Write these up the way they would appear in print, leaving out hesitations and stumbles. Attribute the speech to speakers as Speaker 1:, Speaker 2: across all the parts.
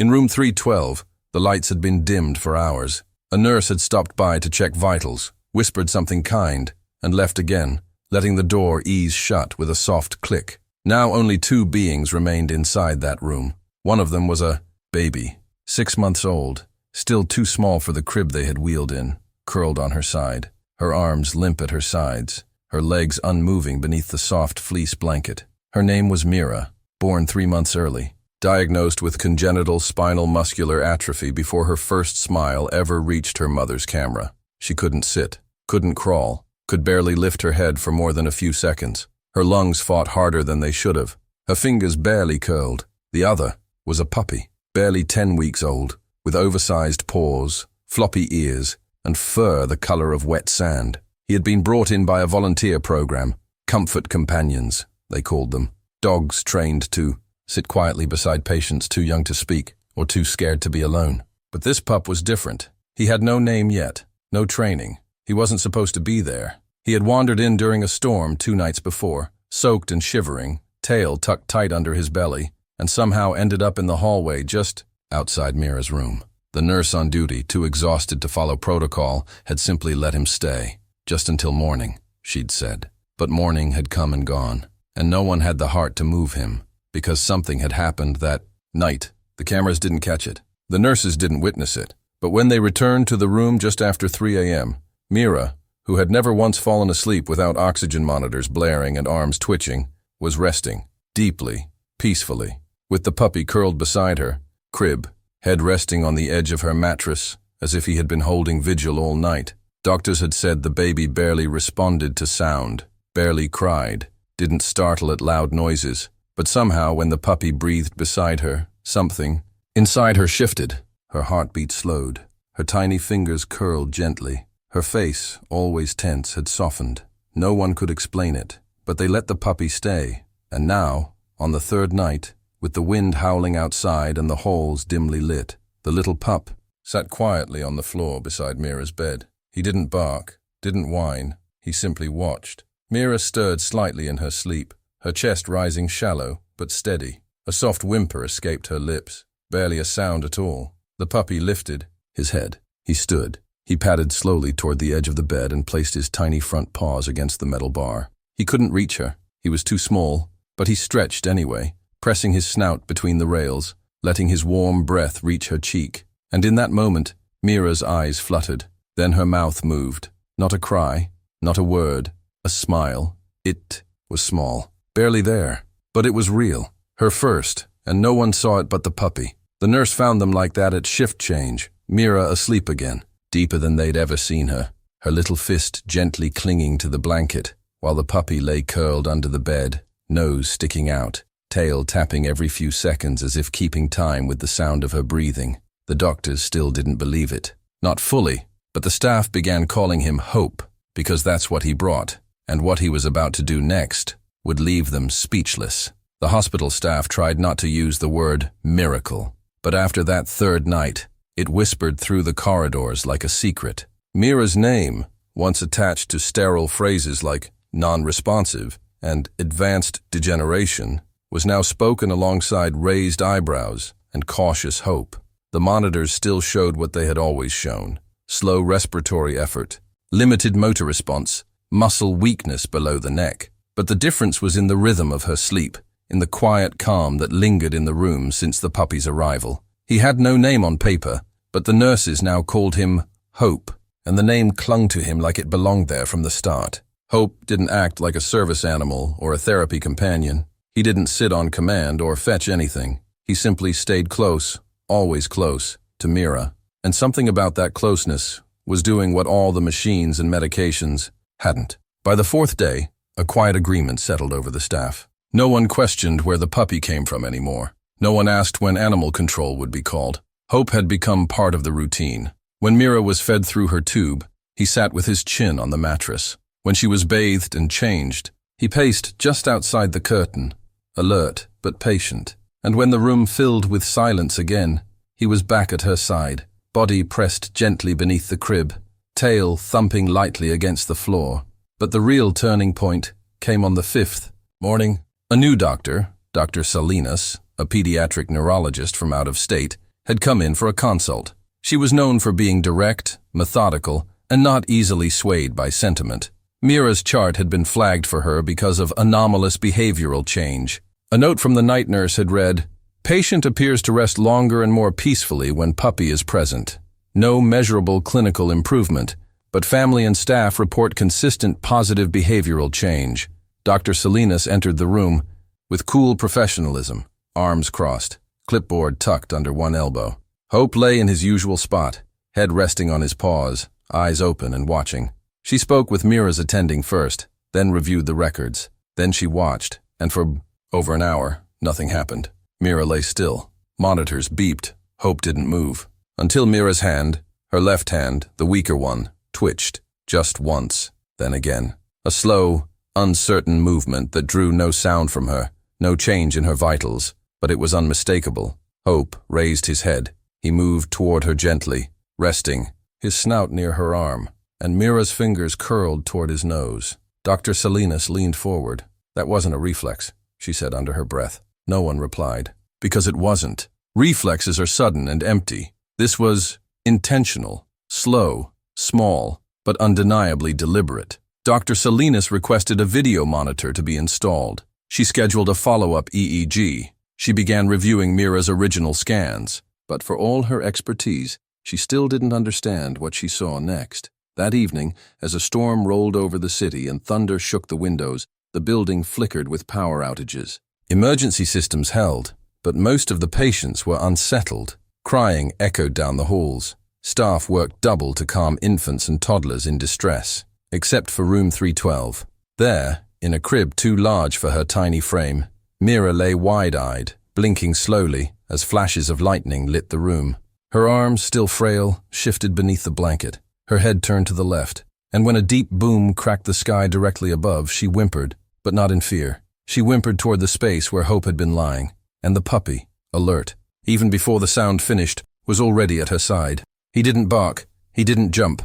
Speaker 1: In room 312, the lights had been dimmed for hours. A nurse had stopped by to check vitals, whispered something kind, and left again, letting the door ease shut with a soft click. Now only two beings remained inside that room. One of them was a baby, 6 months old, still too small for the crib they had wheeled in, curled on her side, her arms limp at her sides, her legs unmoving beneath the soft fleece blanket. Her name was Mira, born 3 months early, diagnosed with congenital spinal muscular atrophy before her first smile ever reached her mother's camera. She couldn't sit, couldn't crawl, could barely lift her head for more than a few seconds. Her lungs fought harder than they should have. Her fingers barely curled. The other was a puppy, barely 10 weeks old, with oversized paws, floppy ears, and fur the color of wet sand. He had been brought in by a volunteer program, comfort companions, they called them. Dogs trained to sit quietly beside patients too young to speak or too scared to be alone. But this pup was different. He had no name yet, no training. He wasn't supposed to be there. He had wandered in during a storm 2 nights before, soaked and shivering, tail tucked tight under his belly, and somehow ended up in the hallway just outside Mira's room. The nurse on duty, too exhausted to follow protocol, had simply let him stay, just until morning, she'd said. But morning had come and gone, and no one had the heart to move him, because something had happened that night. The cameras didn't catch it. The nurses didn't witness it. But when they returned to the room just after 3 a.m., Mira, who had never once fallen asleep without oxygen monitors blaring and arms twitching, was resting, deeply, peacefully, with the puppy curled beside her, crib, head resting on the edge of her mattress, as if he had been holding vigil all night. Doctors had said the baby barely responded to sound, barely cried, didn't startle at loud noises, but somehow when the puppy breathed beside her, something inside her shifted. Her heartbeat slowed, her tiny fingers curled gently. Her face, always tense, had softened. No one could explain it, but they let the puppy stay. And now, on the 3rd night, with the wind howling outside and the halls dimly lit, the little pup sat quietly on the floor beside Mira's bed. He didn't bark, didn't whine, he simply watched. Mira stirred slightly in her sleep, her chest rising shallow but steady. A soft whimper escaped her lips, barely a sound at all. The puppy lifted his head. He stood. He padded slowly toward the edge of the bed and placed his tiny front paws against the metal bar. He couldn't reach her. He was too small, but he stretched anyway, pressing his snout between the rails, letting his warm breath reach her cheek. And in that moment, Mira's eyes fluttered. Then her mouth moved. Not a cry, not a word, a smile. It was small, barely there, but it was real. Her first, and no one saw it but the puppy. The nurse found them like that at shift change, Mira asleep again, deeper than they'd ever seen her, her little fist gently clinging to the blanket, while the puppy lay curled under the bed, nose sticking out, tail tapping every few seconds as if keeping time with the sound of her breathing. The doctors still didn't believe it. Not fully, but the staff began calling him Hope, because that's what he brought, and what he was about to do next would leave them speechless. The hospital staff tried not to use the word miracle, but after that 3rd night, it whispered through the corridors like a secret. Mira's name, once attached to sterile phrases like non-responsive and advanced degeneration, was now spoken alongside raised eyebrows and cautious hope. The monitors still showed what they had always shown: slow respiratory effort, limited motor response, muscle weakness below the neck. But the difference was in the rhythm of her sleep, in the quiet calm that lingered in the room since the puppy's arrival. He had no name on paper, but the nurses now called him Hope, and the name clung to him like it belonged there from the start. Hope didn't act like a service animal or a therapy companion. He didn't sit on command or fetch anything. He simply stayed close, always close, to Mira. And something about that closeness was doing what all the machines and medications hadn't. By the 4th day, a quiet agreement settled over the staff. No one questioned where the puppy came from anymore. No one asked when animal control would be called. Hope had become part of the routine. When Mira was fed through her tube, he sat with his chin on the mattress. When she was bathed and changed, he paced just outside the curtain, alert but patient. And when the room filled with silence again, he was back at her side, body pressed gently beneath the crib, tail thumping lightly against the floor. But the real turning point came on the 5th morning. A new doctor, Dr. Salinas, a pediatric neurologist from out of state, had come in for a consult. She was known for being direct, methodical, and not easily swayed by sentiment. Mira's chart had been flagged for her because of anomalous behavioral change. A note from the night nurse had read, "Patient appears to rest longer and more peacefully when puppy is present. No measurable clinical improvement, but family and staff report consistent positive behavioral change." Dr. Salinas entered the room with cool professionalism, arms crossed, clipboard tucked under one elbow. Hope lay in his usual spot, head resting on his paws, eyes open and watching. She spoke with Mira's attending first, then reviewed the records. Then she watched, and for over an hour, nothing happened. Mira lay still. Monitors beeped. Hope didn't move. Until Mira's hand, her left hand, the weaker one, twitched, just once, then again. A slow, uncertain movement that drew no sound from her, no change in her vitals, but it was unmistakable. Hope raised his head. He moved toward her gently, resting, his snout near her arm, and Mira's fingers curled toward his nose. Dr. Salinas leaned forward. "That wasn't a reflex," she said under her breath. No one replied. Because it wasn't. Reflexes are sudden and empty. This was intentional, slow, small, but undeniably deliberate. Dr. Salinas requested a video monitor to be installed. She scheduled a follow-up EEG. She began reviewing Mira's original scans. But for all her expertise, she still didn't understand what she saw next. That evening, as a storm rolled over the city and thunder shook the windows, the building flickered with power outages. Emergency systems held, but most of the patients were unsettled. Crying echoed down the halls. Staff worked double to calm infants and toddlers in distress, except for room 312. There, in a crib too large for her tiny frame, Mira lay wide-eyed, blinking slowly as flashes of lightning lit the room. Her arms, still frail, shifted beneath the blanket. Her head turned to the left, and when a deep boom cracked the sky directly above, she whimpered, but not in fear. She whimpered toward the space where Hope had been lying, and the puppy, alert, even before the sound finished, was already at her side. He didn't bark. He didn't jump.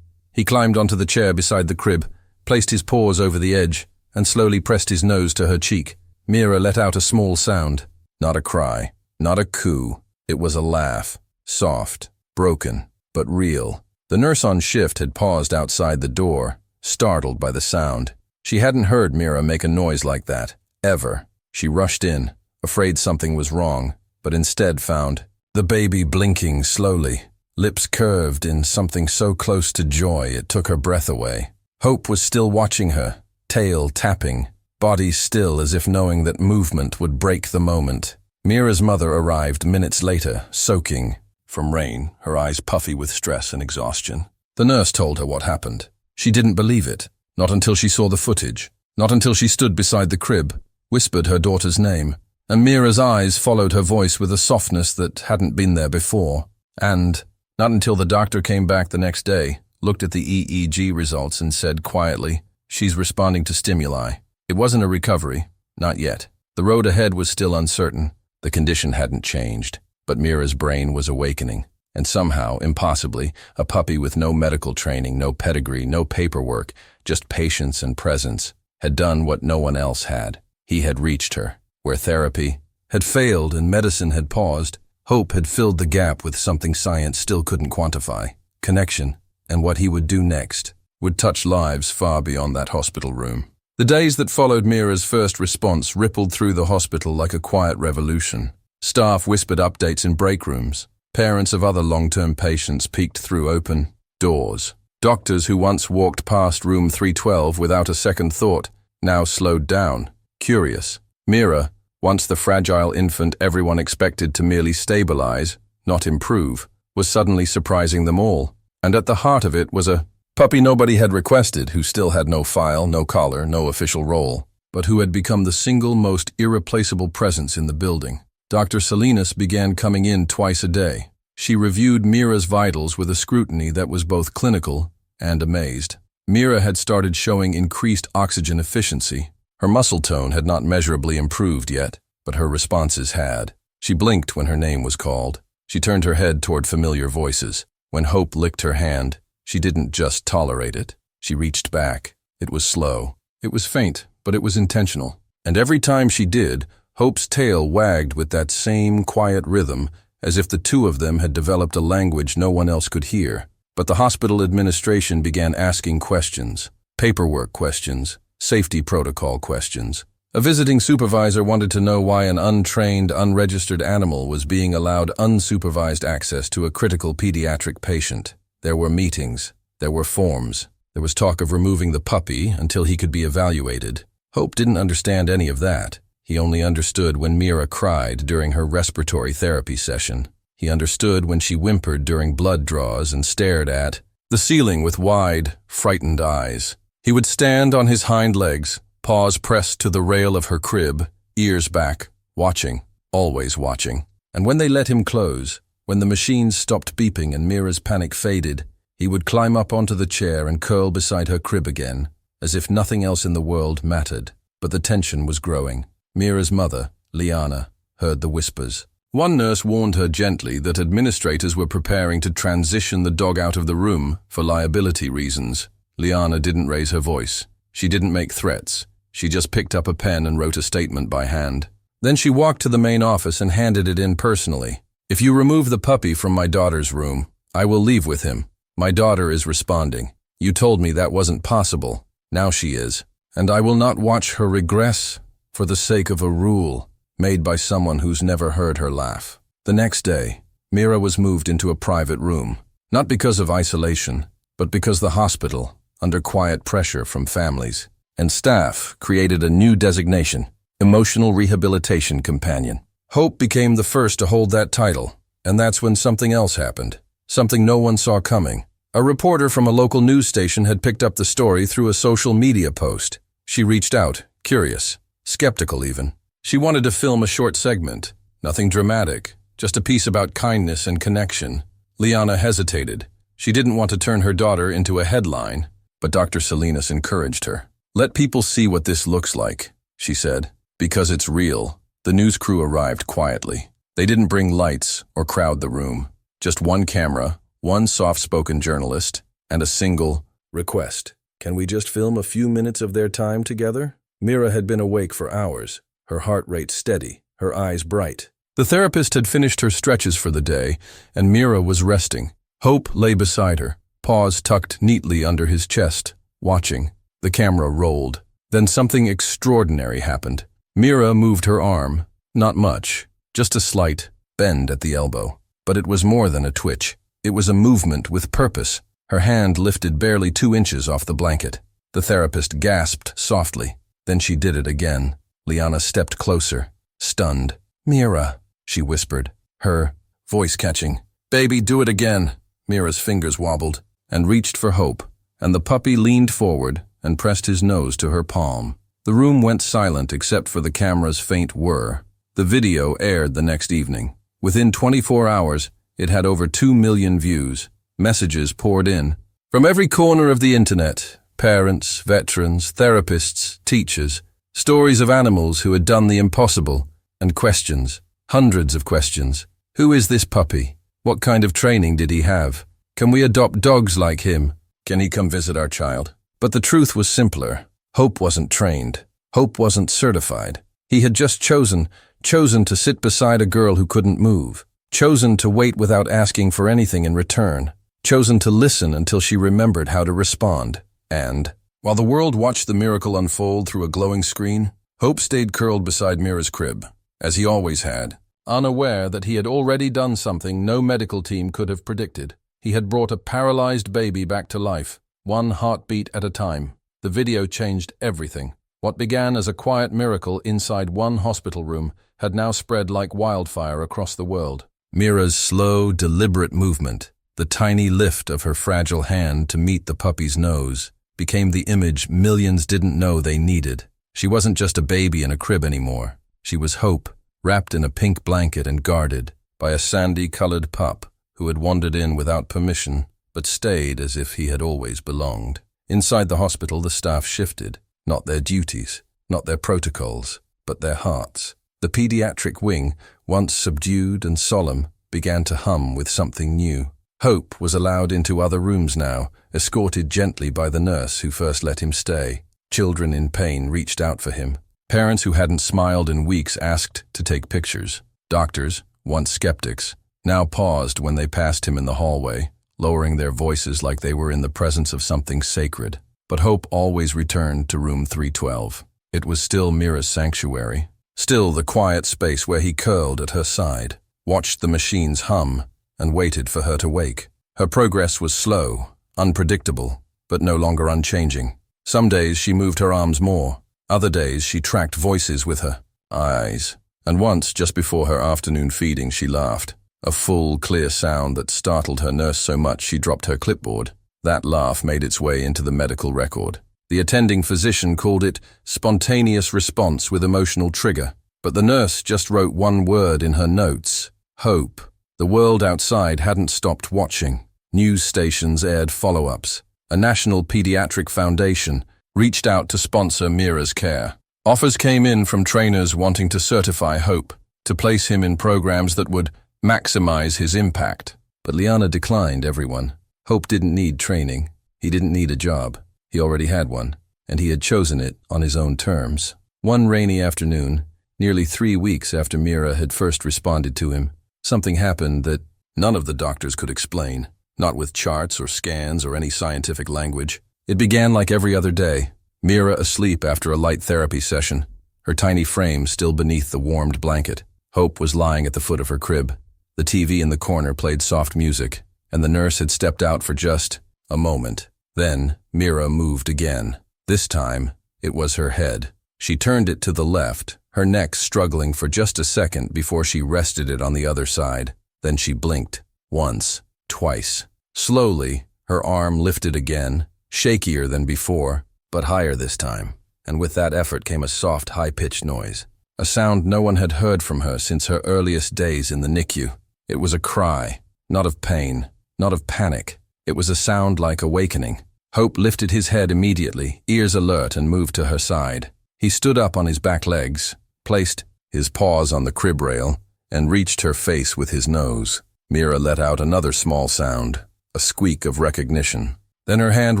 Speaker 1: He climbed onto the chair beside the crib, placed his paws over the edge, and slowly pressed his nose to her cheek. Mira let out a small sound. Not a cry, not a coo. It was a laugh, soft, broken, but real. The nurse on shift had paused outside the door, startled by the sound. She hadn't heard Mira make a noise like that, ever. She rushed in, afraid something was wrong, but instead found the baby blinking slowly, lips curved in something so close to joy it took her breath away. Hope was still watching her, tail tapping, body still as if knowing that movement would break the moment. Mira's mother arrived minutes later, soaking from rain, her eyes puffy with stress and exhaustion. The nurse told her what happened. She didn't believe it, not until she saw the footage, not until she stood beside the crib, whispered her daughter's name, and Mira's eyes followed her voice with a softness that hadn't been there before. And not until the doctor came back the next day, looked at the EEG results and said quietly, "She's responding to stimuli." It wasn't a recovery, not yet. The road ahead was still uncertain. The condition hadn't changed, but Mira's brain was awakening. And somehow, impossibly, a puppy with no medical training, no pedigree, no paperwork, just patience and presence, had done what no one else had. He had reached her. Where therapy had failed and medicine had paused, Hope had filled the gap with something science still couldn't quantify. Connection, and what he would do next, would touch lives far beyond that hospital room. The days that followed Mira's first response rippled through the hospital like a quiet revolution. Staff whispered updates in break rooms. Parents of other long-term patients peeked through open doors. Doctors who once walked past room 312 without a second thought now slowed down, curious. Mira, once the fragile infant everyone expected to merely stabilize, not improve, was suddenly surprising them all. And at the heart of it was a puppy nobody had requested, who still had no file, no collar, no official role, but who had become the single most irreplaceable presence in the building. Dr. Salinas began coming in twice a day. She reviewed Mira's vitals with a scrutiny that was both clinical and amazed. Mira had started showing increased oxygen efficiency. Her muscle tone had not measurably improved yet, but her responses had. She blinked when her name was called. She turned her head toward familiar voices. When Hope licked her hand, she didn't just tolerate it. She reached back. It was slow. It was faint, but it was intentional. And every time she did, Hope's tail wagged with that same quiet rhythm, as if the two of them had developed a language no one else could hear. But the hospital administration began asking questions, paperwork questions, safety protocol questions. A visiting supervisor wanted to know why an untrained, unregistered animal was being allowed unsupervised access to a critical pediatric patient. There were meetings. There were forms. There was talk of removing the puppy until he could be evaluated. Hope didn't understand any of that. He only understood when Mira cried during her respiratory therapy session. He understood when she whimpered during blood draws and stared at the ceiling with wide, frightened eyes. He would stand on his hind legs, paws pressed to the rail of her crib, ears back, watching, always watching. And when they let him close, when the machines stopped beeping and Mira's panic faded, he would climb up onto the chair and curl beside her crib again, as if nothing else in the world mattered. But the tension was growing. Mira's mother, Liana, heard the whispers. One nurse warned her gently that administrators were preparing to transition the dog out of the room for liability reasons. Liana didn't raise her voice. She didn't make threats. She just picked up a pen and wrote a statement by hand. Then she walked to the main office and handed it in personally. "If you remove the puppy from my daughter's room, I will leave with him. My daughter is responding. You told me that wasn't possible. Now she is. And I will not watch her regress for the sake of a rule made by someone who's never heard her laugh." The next day, Mira was moved into a private room, not because of isolation, but because the hospital, under quiet pressure from families and staff, created a new designation, Emotional Rehabilitation Companion. Hope became the first to hold that title, and that's when something else happened, something no one saw coming. A reporter from a local news station had picked up the story through a social media post. She reached out, curious, skeptical even. She wanted to film a short segment, nothing dramatic, just a piece about kindness and connection. Liana hesitated. She didn't want to turn her daughter into a headline, but Dr. Salinas encouraged her. "Let people see what this looks like," she said, "because it's real." The news crew arrived quietly. They didn't bring lights or crowd the room. Just one camera, one soft-spoken journalist, and a single request. "Can we just film a few minutes of their time together?" Mira had been awake for hours, her heart rate steady, her eyes bright. The therapist had finished her stretches for the day, and Mira was resting. Hope lay beside her, paws tucked neatly under his chest, watching. The camera rolled. Then something extraordinary happened. Mira moved her arm. Not much, just a slight bend at the elbow. But it was more than a twitch. It was a movement with purpose. Her hand lifted barely 2 inches off the blanket. The therapist gasped softly. Then she did it again. Liana stepped closer, stunned. "Mira," she whispered, her voice catching. "Baby, do it again." Mira's fingers wobbled and reached for Hope, and the puppy leaned forward and pressed his nose to her palm. The room went silent except for the camera's faint whir. The video aired the next evening. Within 24 hours, it had over 2 million views. Messages poured in from every corner of the internet. Parents, veterans, therapists, teachers. Stories of animals who had done the impossible. And questions. Hundreds of questions. Who is this puppy? What kind of training did he have? Can we adopt dogs like him? Can he come visit our child? But the truth was simpler. Hope wasn't trained. Hope wasn't certified. He had just chosen to sit beside a girl who couldn't move. Chosen to wait without asking for anything in return. Chosen to listen until she remembered how to respond. And, while the world watched the miracle unfold through a glowing screen, Hope stayed curled beside Mira's crib, as he always had, unaware that he had already done something no medical team could have predicted. He had brought a paralyzed baby back to life, one heartbeat at a time. The video changed everything. What began as a quiet miracle inside one hospital room had now spread like wildfire across the world. Mira's slow, deliberate movement, the tiny lift of her fragile hand to meet the puppy's nose, became the image millions didn't know they needed. She wasn't just a baby in a crib anymore. She was Hope, wrapped in a pink blanket and guarded by a sandy-colored pup who had wandered in without permission, but stayed as if he had always belonged. Inside the hospital, the staff shifted, not their duties, not their protocols, but their hearts. The pediatric wing, once subdued and solemn, began to hum with something new. Hope was allowed into other rooms now, escorted gently by the nurse who first let him stay. Children in pain reached out for him. Parents who hadn't smiled in weeks asked to take pictures. Doctors, once skeptics, now paused when they passed him in the hallway, lowering their voices like they were in the presence of something sacred. But Hope always returned to room 312. It was still Mira's sanctuary, still the quiet space where he curled at her side, watched the machines hum, and waited for her to wake. Her progress was slow, unpredictable, but no longer unchanging. Some days she moved her arms more, other days she tracked voices with her eyes. And once, just before her afternoon feeding, she laughed, a full, clear sound that startled her nurse so much she dropped her clipboard. That laugh made its way into the medical record. The attending physician called it spontaneous response with emotional trigger, but the nurse just wrote one word in her notes: hope. The world outside hadn't stopped watching. News stations aired follow-ups. A national pediatric foundation reached out to sponsor Mira's care. Offers came in from trainers wanting to certify Hope, to place him in programs that would maximize his impact. But Liana declined everyone. Hope didn't need training. He didn't need a job. He already had one, and he had chosen it on his own terms. One rainy afternoon, nearly 3 weeks after Mira had first responded to him, something happened that none of the doctors could explain, not with charts or scans or any scientific language. It began like every other day. Mira asleep after a light therapy session, her tiny frame still beneath the warmed blanket. Hope was lying at the foot of her crib. The TV in the corner played soft music, and the nurse had stepped out for just a moment. Then Mira moved again. This time, it was her head. She turned it to the left, her neck struggling for just a second before she rested it on the other side. Then she blinked. Once, twice. Slowly, her arm lifted again, shakier than before, but higher this time. And with that effort came a soft, high-pitched noise. A sound no one had heard from her since her earliest days in the NICU. It was a cry, not of pain, not of panic. It was a sound like awakening. Hope lifted his head immediately, ears alert, and moved to her side. He stood up on his back legs, placed his paws on the crib rail, and reached her face with his nose. Mira let out another small sound, a squeak of recognition. Then her hand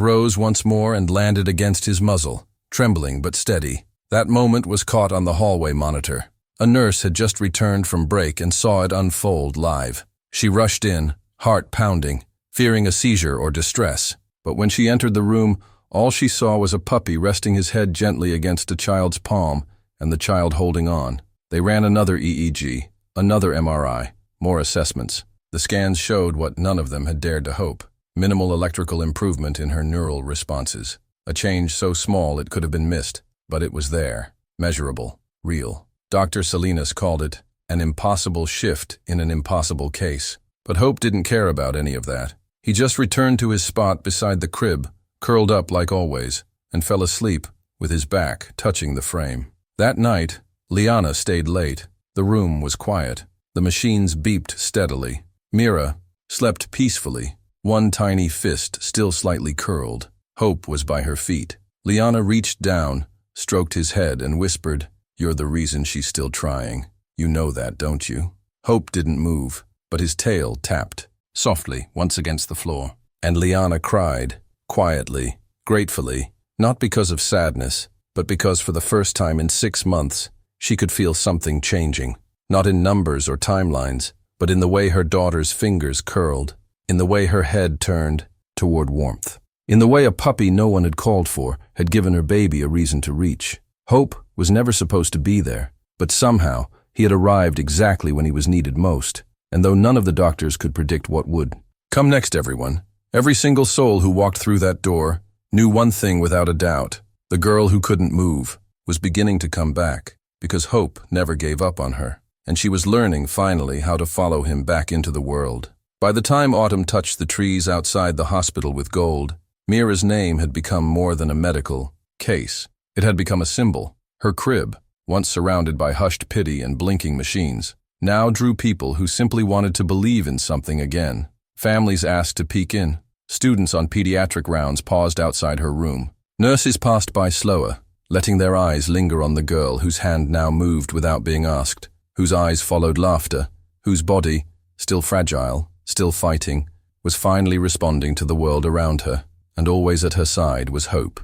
Speaker 1: rose once more and landed against his muzzle, trembling but steady. That moment was caught on the hallway monitor. A nurse had just returned from break and saw it unfold live. She rushed in, heart pounding, fearing a seizure or distress. But when she entered the room, all she saw was a puppy resting his head gently against a child's palm and the child holding on. They ran another EEG, another MRI, more assessments. The scans showed what none of them had dared to hope: minimal electrical improvement in her neural responses. A change so small it could have been missed, but it was there, measurable, real. Dr. Salinas called it an impossible shift in an impossible case. But Hope didn't care about any of that. He just returned to his spot beside the crib, curled up like always, and fell asleep with his back touching the frame. That night, Liana stayed late. The room was quiet. The machines beeped steadily. Mira slept peacefully, one tiny fist still slightly curled. Hope was by her feet. Liana reached down, stroked his head, and whispered, "You're the reason she's still trying. You know that, don't you?" Hope didn't move, but his tail tapped, softly, once against the floor. And Liana cried, quietly, gratefully, not because of sadness, but because for the first time in 6 months, she could feel something changing. Not in numbers or timelines, but in the way her daughter's fingers curled, in the way her head turned toward warmth, in the way a puppy no one had called for had given her baby a reason to reach. Hope was never supposed to be there, but somehow he had arrived exactly when he was needed most, and though none of the doctors could predict what would. Come next, everyone. Every single soul who walked through that door knew one thing without a doubt: the girl who couldn't move was beginning to come back, because Hope never gave up on her, and she was learning finally how to follow him back into the world. By the time autumn touched the trees outside the hospital with gold, Mira's name had become more than a medical case. It had become a symbol. Her crib, once surrounded by hushed pity and blinking machines, now drew people who simply wanted to believe in something again. Families asked to peek in. Students on pediatric rounds paused outside her room. Nurses passed by slower, letting their eyes linger on the girl whose hand now moved without being asked, whose eyes followed laughter, whose body, still fragile, still fighting, was finally responding to the world around her, and always at her side was Hope.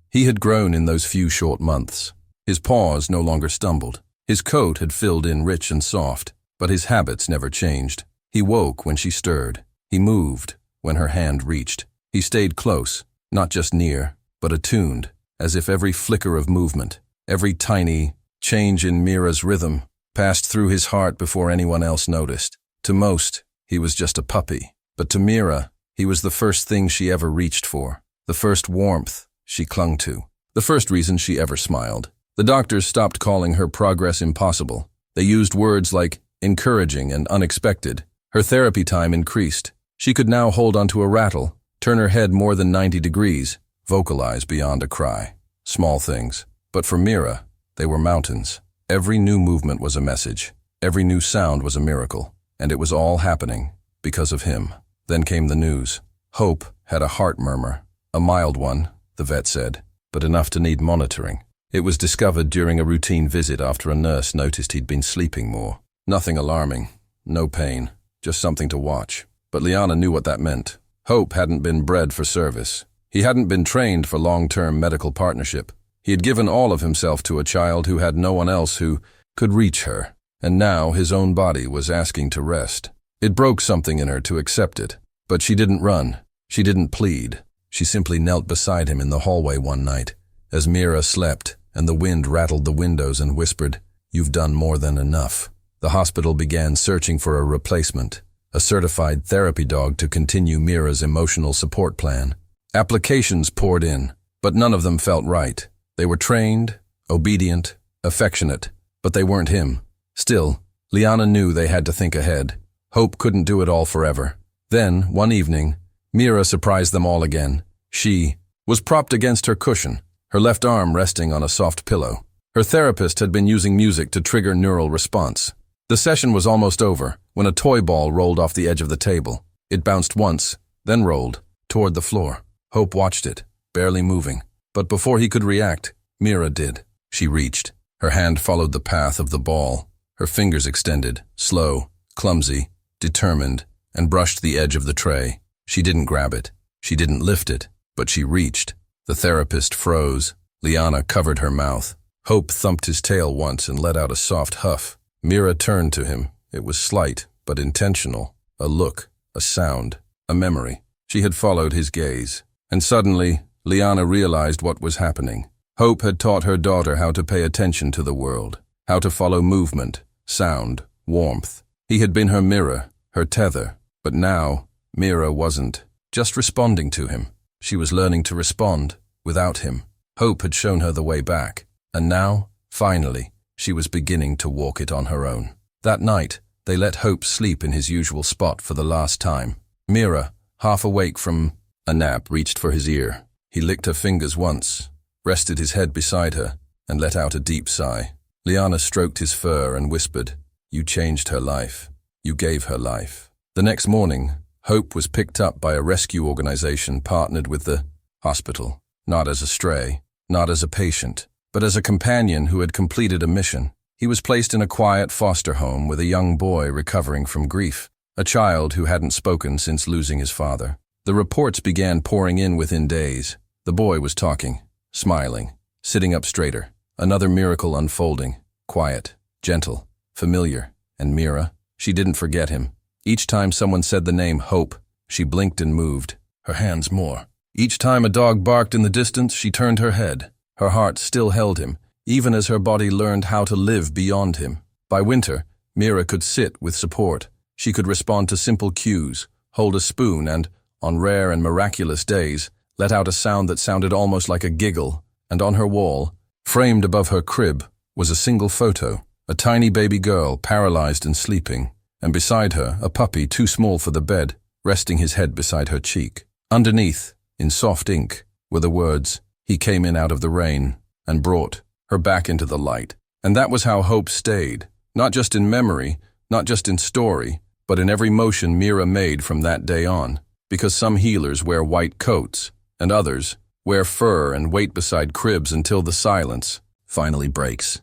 Speaker 1: He had grown in those few short months. His paws no longer stumbled. His coat had filled in rich and soft, but his habits never changed. He woke when she stirred. He moved when her hand reached. He stayed close, not just near, but attuned, as if every flicker of movement, every tiny change in Mira's rhythm, passed through his heart before anyone else noticed. To most, he was just a puppy, but to Mira, he was the first thing she ever reached for, the first warmth she clung to, the first reason she ever smiled. The doctors stopped calling her progress impossible. They used words like encouraging and unexpected. Her therapy time increased. She could now hold onto a rattle, turn her head more than 90 degrees, vocalize beyond a cry. Small things. But for Mira, they were mountains. Every new movement was a message. Every new sound was a miracle. And it was all happening because of him. Then came the news. Hope had a heart murmur. A mild one, the vet said, but enough to need monitoring. It was discovered during a routine visit after a nurse noticed he'd been sleeping more. Nothing alarming. No pain. Just something to watch. But Liana knew what that meant. Hope hadn't been bred for service. He hadn't been trained for long-term medical partnership. He had given all of himself to a child who had no one else who could reach her. And now his own body was asking to rest. It broke something in her to accept it. But she didn't run. She didn't plead. She simply knelt beside him in the hallway one night, as Mira slept and the wind rattled the windows, and whispered, "You've done more than enough." The hospital began searching for a replacement, a certified therapy dog to continue Mira's emotional support plan. Applications poured in, but none of them felt right. They were trained, obedient, affectionate, but they weren't him. Still, Liana knew they had to think ahead. Hope couldn't do it all forever. Then, one evening, Mira surprised them all again. She was propped against her cushion, her left arm resting on a soft pillow. Her therapist had been using music to trigger neural response. The session was almost over when a toy ball rolled off the edge of the table. It bounced once, then rolled toward the floor. Hope watched it, barely moving. But before he could react, Mira did. She reached. Her hand followed the path of the ball. Her fingers extended, slow, clumsy, determined, and brushed the edge of the tray. She didn't grab it. She didn't lift it, but she reached. The therapist froze. Liana covered her mouth. Hope thumped his tail once and let out a soft huff. Mira turned to him. It was slight, but intentional. A look, a sound, a memory. She had followed his gaze. And suddenly, Liana realized what was happening. Hope had taught her daughter how to pay attention to the world, how to follow movement, sound, warmth. He had been her mirror, her tether. But now, Mira wasn't just responding to him. She was learning to respond without him. Hope had shown her the way back. And now, finally, she was beginning to walk it on her own. That night, they let Hope sleep in his usual spot for the last time. Mira, half awake from a nap, reached for his ear. He licked her fingers once, rested his head beside her, and let out a deep sigh. Liana stroked his fur and whispered, "You changed her life. You gave her life." The next morning, Hope was picked up by a rescue organization partnered with the hospital, not as a stray, not as a patient, but as a companion who had completed a mission. He was placed in a quiet foster home with a young boy recovering from grief, a child who hadn't spoken since losing his father. The reports began pouring in within days. The boy was talking, smiling, sitting up straighter. Another miracle unfolding, quiet, gentle, familiar. And Mira, she didn't forget him. Each time someone said the name Hope, she blinked and moved, her hands more. Each time a dog barked in the distance, she turned her head. Her heart still held him, even as her body learned how to live beyond him. By winter, Mira could sit with support. She could respond to simple cues, hold a spoon, and, on rare and miraculous days, let out a sound that sounded almost like a giggle. And on her wall, framed above her crib, was a single photo, a tiny baby girl paralyzed and sleeping, and beside her, a puppy too small for the bed, resting his head beside her cheek. Underneath, in soft ink, were the words, "He came in out of the rain," and brought her back into the light. And that was how Hope stayed, not just in memory, not just in story, but in every motion Mira made from that day on. Because some healers wear white coats, and others wear fur and wait beside cribs until the silence finally breaks.